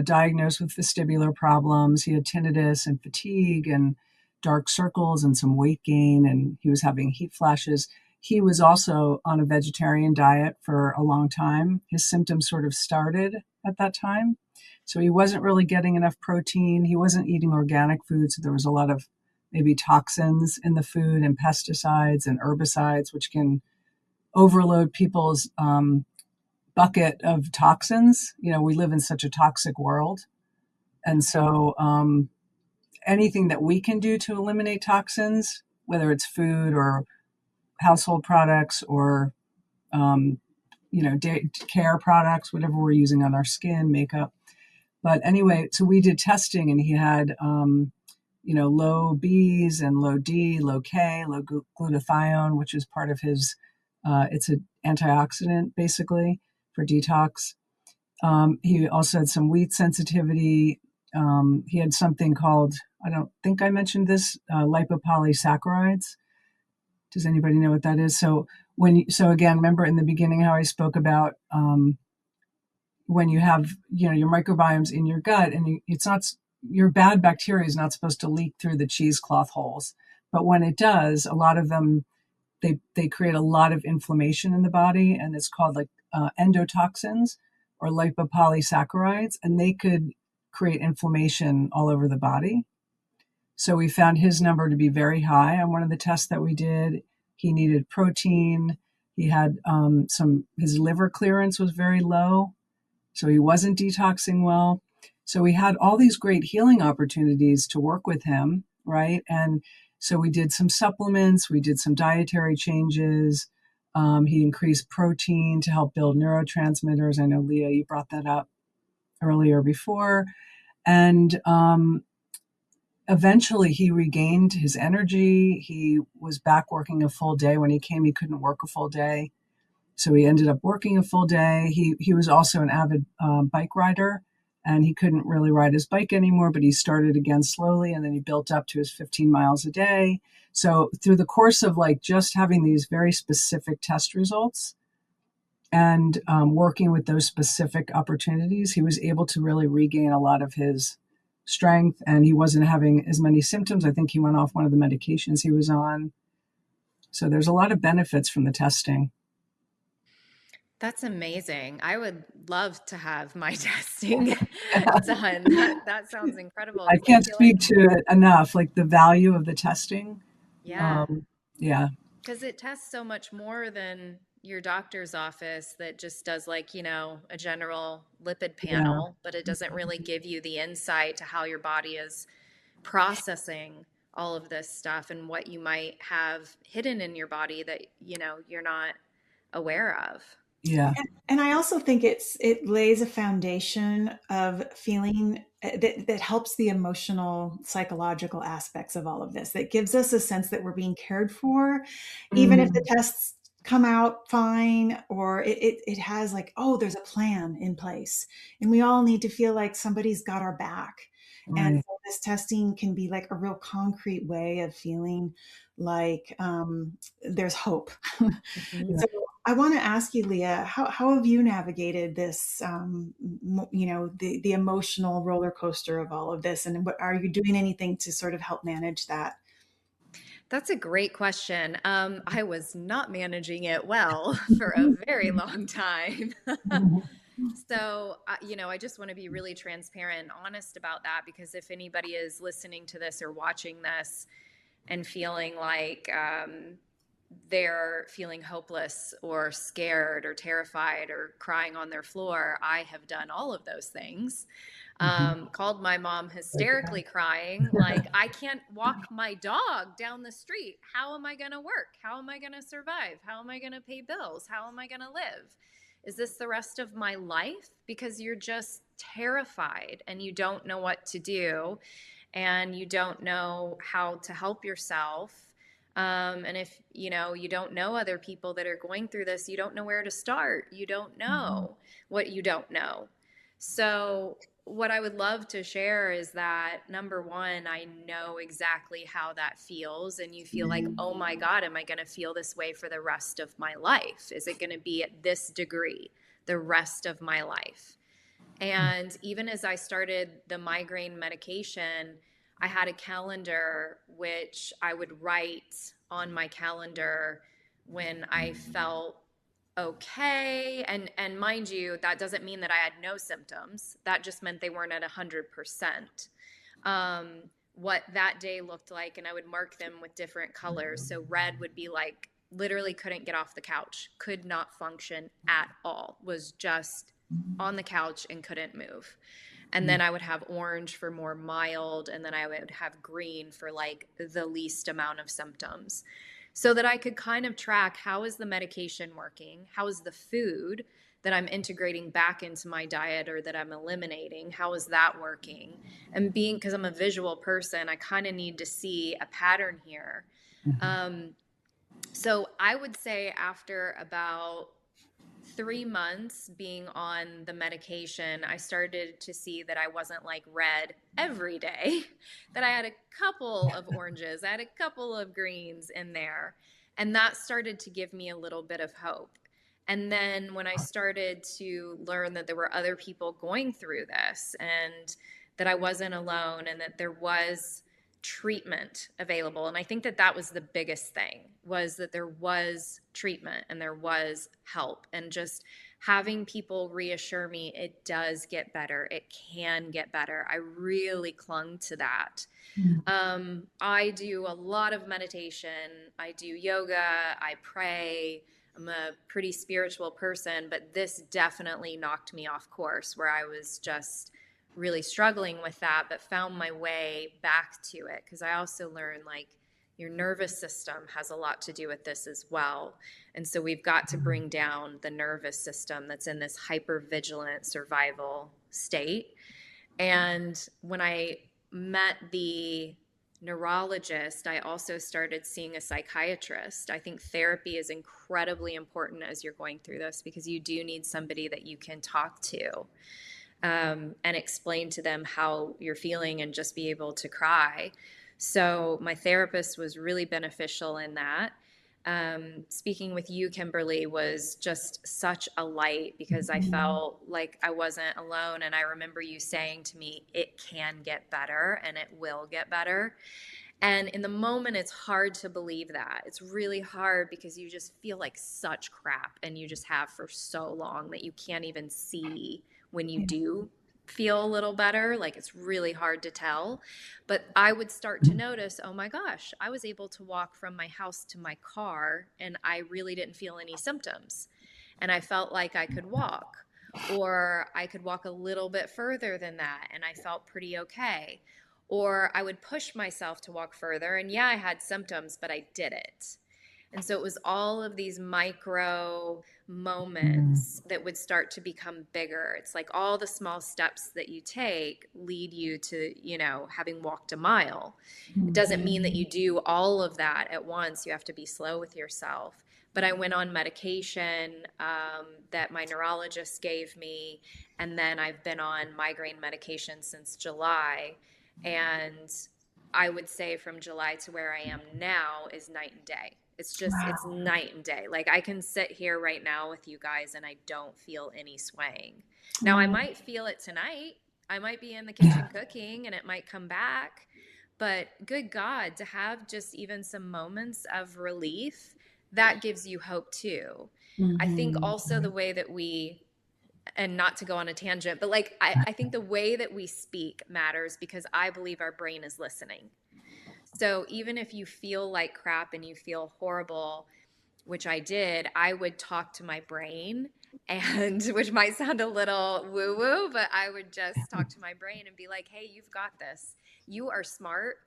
diagnosed with vestibular problems. He had tinnitus and fatigue and dark circles and some weight gain, and he was having heat flashes. He was also on a vegetarian diet for a long time. His symptoms sort of started at that time. So he wasn't really getting enough protein. He wasn't eating organic food. So there was a lot of maybe toxins in the food and pesticides and herbicides, which can overload people's bucket of toxins. We live in such a toxic world. And so anything that we can do to eliminate toxins, whether it's food or household products or, care products, whatever we're using on our skin, makeup. But anyway, so we did testing, and he had, low B's and low D, low K, low glutathione, which is part of his, it's an antioxidant basically for detox. He also had some wheat sensitivity. He had something called, I don't think I mentioned this, lipopolysaccharides. Does anybody know what that is? So again, remember in the beginning how I spoke about, when you have, your microbiomes in your gut, and it's not, your bad bacteria is not supposed to leak through the cheesecloth holes. But when it does, a lot of them, they create a lot of inflammation in the body, and it's called endotoxins or lipopolysaccharides, and they could create inflammation all over the body. So we found his number to be very high on one of the tests that we did. He needed protein. He had his liver clearance was very low. So he wasn't detoxing well. So we had all these great healing opportunities to work with him, right? And so we did some supplements, we did some dietary changes. He increased protein to help build neurotransmitters. I know, Leah, you brought that up earlier before. And eventually he regained his energy. He was back working a full day. When he came, he couldn't work a full day. So he ended up working a full day. He was also an avid bike rider, and he couldn't really ride his bike anymore, but he started again slowly, and then he built up to his 15 miles a day. So through the course of just having these very specific test results and working with those specific opportunities, he was able to really regain a lot of his strength, and he wasn't having as many symptoms. I think he went off one of the medications he was on. So there's a lot of benefits from the testing. That's amazing. I would love to have my testing done. That sounds incredible. I can't speak to it enough, the value of the testing. Yeah. Yeah. Because it tests so much more than your doctor's office that just does a general lipid panel, but it doesn't really give you the insight to how your body is processing all of this stuff and what you might have hidden in your body that, you're not aware of. Yeah. And I also think it lays a foundation of feeling that helps the emotional, psychological aspects of all of this, that gives us a sense that we're being cared for, even if the tests come out fine, or it has there's a plan in place, and we all need to feel like somebody's got our back. Right. And so this testing can be a real concrete way of feeling like there's hope. Mm-hmm. So I want to ask you, Leah, how have you navigated this, the emotional roller coaster of all of this? And are you doing anything to sort of help manage that? That's a great question. I was not managing it well for a very long time. So, I just want to be really transparent and honest about that, because if anybody is listening to this or watching this and feeling like they're feeling hopeless or scared or terrified or crying on their floor, I have done all of those things. Called my mom hysterically crying, I can't walk my dog down the street. How am I going to work? How am I going to survive? How am I going to pay bills? How am I going to live? Is this the rest of my life? Because you're just terrified and you don't know what to do and you don't know how to help yourself. And if, you don't know other people that are going through this, you don't know where to start. You don't know what you don't know. So what I would love to share is that, number one, I know exactly how that feels. And you feel like, oh my God, am I going to feel this way for the rest of my life? Is it going to be at this degree the rest of my life? And even as I started the migraine medication, I had a calendar which I would write on my calendar when I felt okay. And mind you, that doesn't mean that I had no symptoms. That just meant they weren't at 100%. What that day looked like, and I would mark them with different colors. So red would be like literally couldn't get off the couch, could not function at all, was just on the couch and couldn't move. And then I would have orange for more mild, and then I would have green for like the least amount of symptoms, so that I could kind of track, how is the medication working? How is the food that I'm integrating back into my diet or that I'm eliminating, how is that working? And because I'm a visual person, I kind of need to see a pattern here. So I would say after about 3 months being on the medication, I started to see that I wasn't like red every day, that I had a couple of oranges, I had a couple of greens in there. And that started to give me a little bit of hope. And then when I started to learn that there were other people going through this and that I wasn't alone and that there was treatment available. And I think that that was the biggest thing, was that there was treatment and there was help, and just having people reassure me it does get better, it can get better. I really clung to that. I do a lot of meditation, I do yoga, I pray. I'm a pretty spiritual person, but this definitely knocked me off course, where I was just really struggling with that, but found my way back to it. Because I also learned, like, your nervous system has a lot to do with this as well. And so we've got to bring down the nervous system that's in this hypervigilant survival state. And when I met the neurologist, I also started seeing a psychiatrist. I think therapy is incredibly important as you're going through this, because you do need somebody that you can talk to. And explain to them how you're feeling and just be able to cry. So my therapist was really beneficial in that. Speaking with you, Kimberly, was just such a light, because I felt like I wasn't alone. And I remember you saying to me, it can get better and it will get better. And in the moment, it's hard to believe that. It's really hard, because you just feel like such crap, and you just have for so long, that you can't even see when you do feel a little better. Like, it's really hard to tell. But I would start to notice, oh my gosh, I was able to walk from my house to my car and I really didn't feel any symptoms. And I felt like I could walk, or I could walk a little bit further than that and I felt pretty okay. Or I would push myself to walk further, and yeah, I had symptoms, but I did it. And so it was all of these micro moments that would start to become bigger. It's like all the small steps that you take lead you to, having walked a mile. It doesn't mean that you do all of that at once. You have to be slow with yourself. But I went on medication that my neurologist gave me, and then I've been on migraine medication since July. And I would say from July to where I am now is night and day. It's just, It's night and day. Like, I can sit here right now with you guys and I don't feel any swaying. Now, I might feel it tonight. I might be in the kitchen cooking and it might come back. But good God, to have just even some moments of relief, that gives you hope too. I think also the way that and not to go on a tangent, but like, I think the way that we speak matters, because I believe our brain is listening. So even if you feel like crap and you feel horrible, which I did, I would talk to my brain, and which might sound a little woo-woo, but I would just talk to my brain and be like, hey, you've got this. You are smart.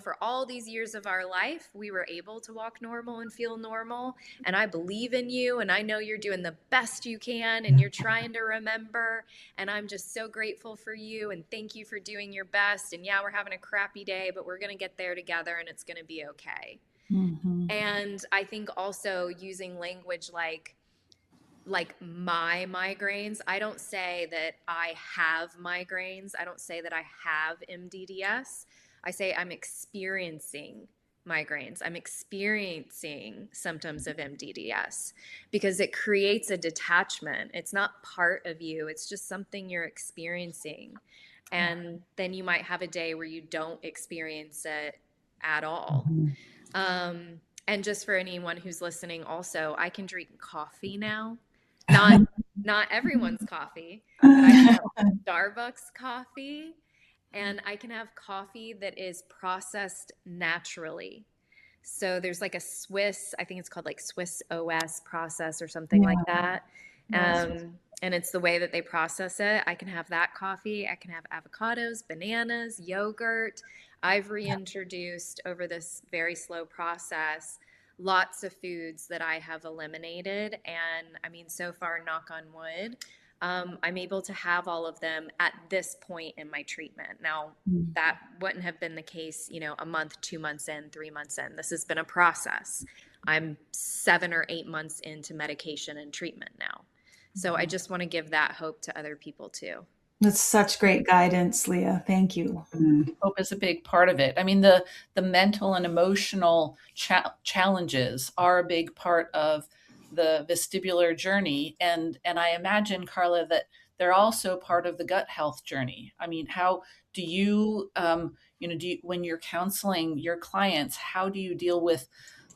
for all these years of our life, we were able to walk normal and feel normal. And I believe in you, and I know you're doing the best you can, and you're trying to remember. And I'm just so grateful for you, and thank you for doing your best. And yeah, we're having a crappy day, but we're going to get there together, and it's going to be okay. Mm-hmm. And I think also using language like my migraines. I don't say that I have migraines. I don't say that I have MDDS. I say I'm experiencing migraines. I'm experiencing symptoms of MDDS, because it creates a detachment. It's not part of you. It's just something you're experiencing. And then you might have a day where you don't experience it at all. And just for anyone who's listening also, I can drink coffee now. Not everyone's coffee, but I can have Starbucks coffee, and I can have coffee that is processed naturally. So there's like a Swiss, I think it's called like Swiss OS process or something like that. And it's the way that they process it. I can have that coffee. I can have avocados, bananas, yogurt. I've reintroduced over this very slow process lots of foods that I have eliminated. And I mean, so far, knock on wood, I'm able to have all of them at this point in my treatment. Now, that wouldn't have been the case, a month, 2 months in, 3 months in. This has been a process. I'm 7 or 8 months into medication and treatment now. So I just want to give that hope to other people too. That's such great guidance, Leah. Thank you. Hope is a big part of it. I mean, the mental and emotional challenges are a big part of the vestibular journey. And I imagine, Carla, that they're also part of the gut health journey. I mean, how do you, when you're counseling your clients, how do you deal with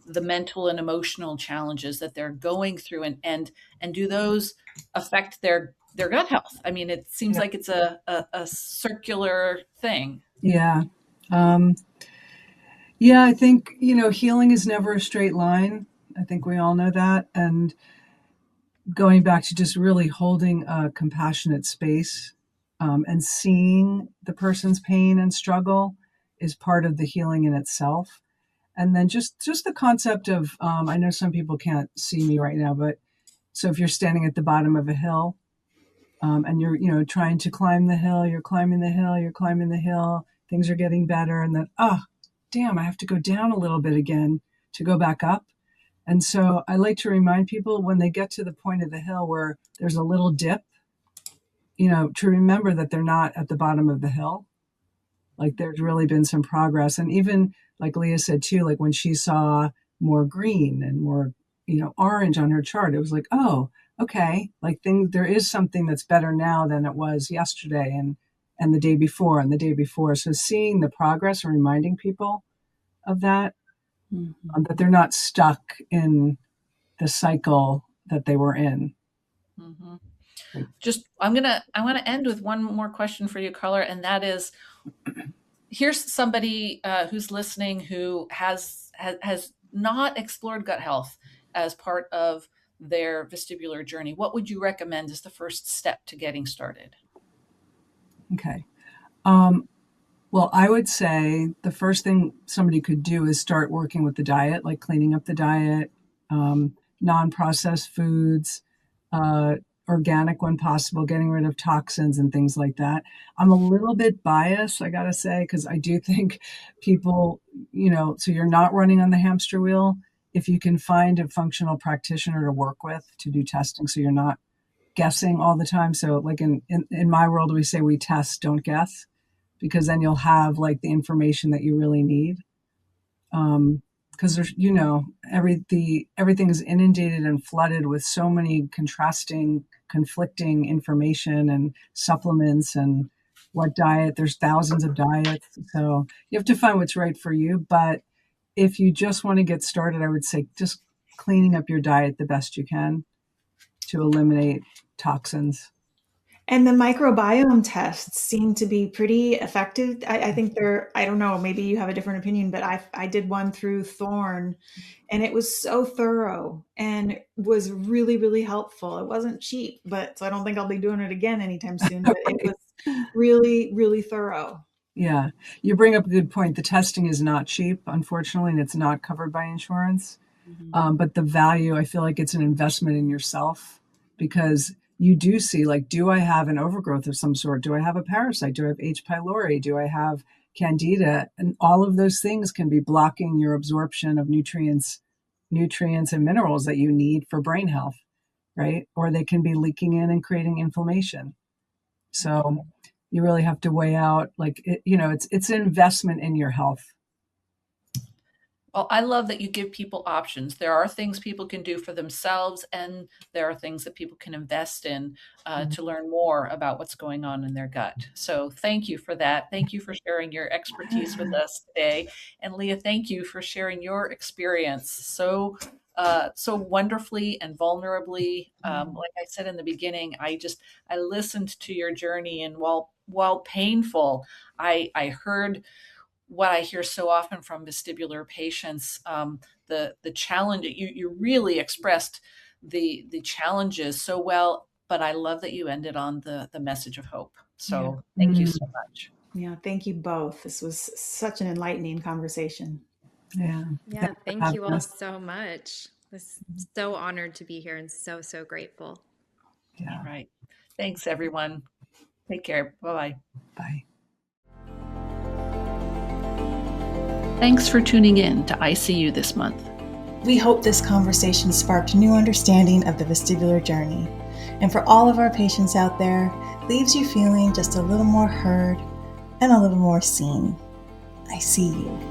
the mental and emotional challenges that they're going through, and do those affect their gut health? I mean, it seems like it's a circular thing. Yeah. I think, healing is never a straight line. I think we all know that. And going back to just really holding a compassionate space and seeing the person's pain and struggle is part of the healing in itself. And then just the concept of, I know some people can't see me right now, but so if you're standing at the bottom of a hill, and you're, trying to climb the hill, you're climbing the hill, things are getting better. And then, damn, I have to go down a little bit again to go back up. And so I like to remind people when they get to the point of the hill where there's a little dip, to remember that they're not at the bottom of the hill. Like there's really been some progress. And even like Leah said too, like when she saw more green and more, orange on her chart, it was like, oh, okay, like there is something that's better now than it was yesterday and the day before and the day before. So seeing the progress and reminding people of that, that they're not stuck in the cycle that they were in. Mm-hmm. I want to end with one more question for you, Carla, and that is, here's somebody who's listening who has not explored gut health as part of their vestibular journey. What would you recommend as the first step to getting started? Okay. Well, I would say the first thing somebody could do is start working with the diet, like cleaning up the diet, non-processed foods, organic when possible, getting rid of toxins and things like that. I'm a little bit biased, I got to say, because I do think people, so you're not running on the hamster wheel. If you can find a functional practitioner to work with to do testing, so you're not guessing all the time. So like in my world, we say we test, don't guess, because then you'll have like the information that you really need. Because there's, everything is inundated and flooded with so many conflicting information and supplements and what diet. There's thousands of diets. So you have to find what's right for you. But if you just want to get started, I would say just cleaning up your diet the best you can to eliminate toxins. And the microbiome tests seem to be pretty effective. I think I don't know, maybe you have a different opinion, but I did one through Thorne and it was so thorough and was really, really helpful. It wasn't cheap, so I don't think I'll be doing it again anytime soon, but it was really, really thorough. Yeah. You bring up a good point. The testing is not cheap, unfortunately, and it's not covered by insurance. But the value, I feel like it's an investment in yourself, because you do see, like, do I have an overgrowth of some sort? Do I have a parasite? Do I have H. pylori? Do I have candida? And all of those things can be blocking your absorption of nutrients and minerals that you need for brain health, right? Or they can be leaking in and creating inflammation. So you really have to weigh out, like, it's an investment in your health. Well, I love that you give people options. There are things people can do for themselves, and there are things that people can invest in to learn more about what's going on in their gut. So thank you for that. Thank you for sharing your expertise with us today. And Leah, thank you for sharing your experience so wonderfully and vulnerably. Like I said in the beginning, I listened to your journey, and while painful, I heard what I hear so often from vestibular patients, the challenge. You really expressed the challenges so well, but I love that you ended on the message of hope. So thank you so much. Yeah, thank you both. This was such an enlightening conversation. Yeah, thank you all so much. I'm so honored to be here and so grateful. Yeah. All right. Thanks, everyone. Take care. Bye-bye. Bye. Thanks for tuning in to ICU this month. We hope this conversation sparked new understanding of the vestibular journey. And for all of our patients out there, leaves you feeling just a little more heard and a little more seen. I see you.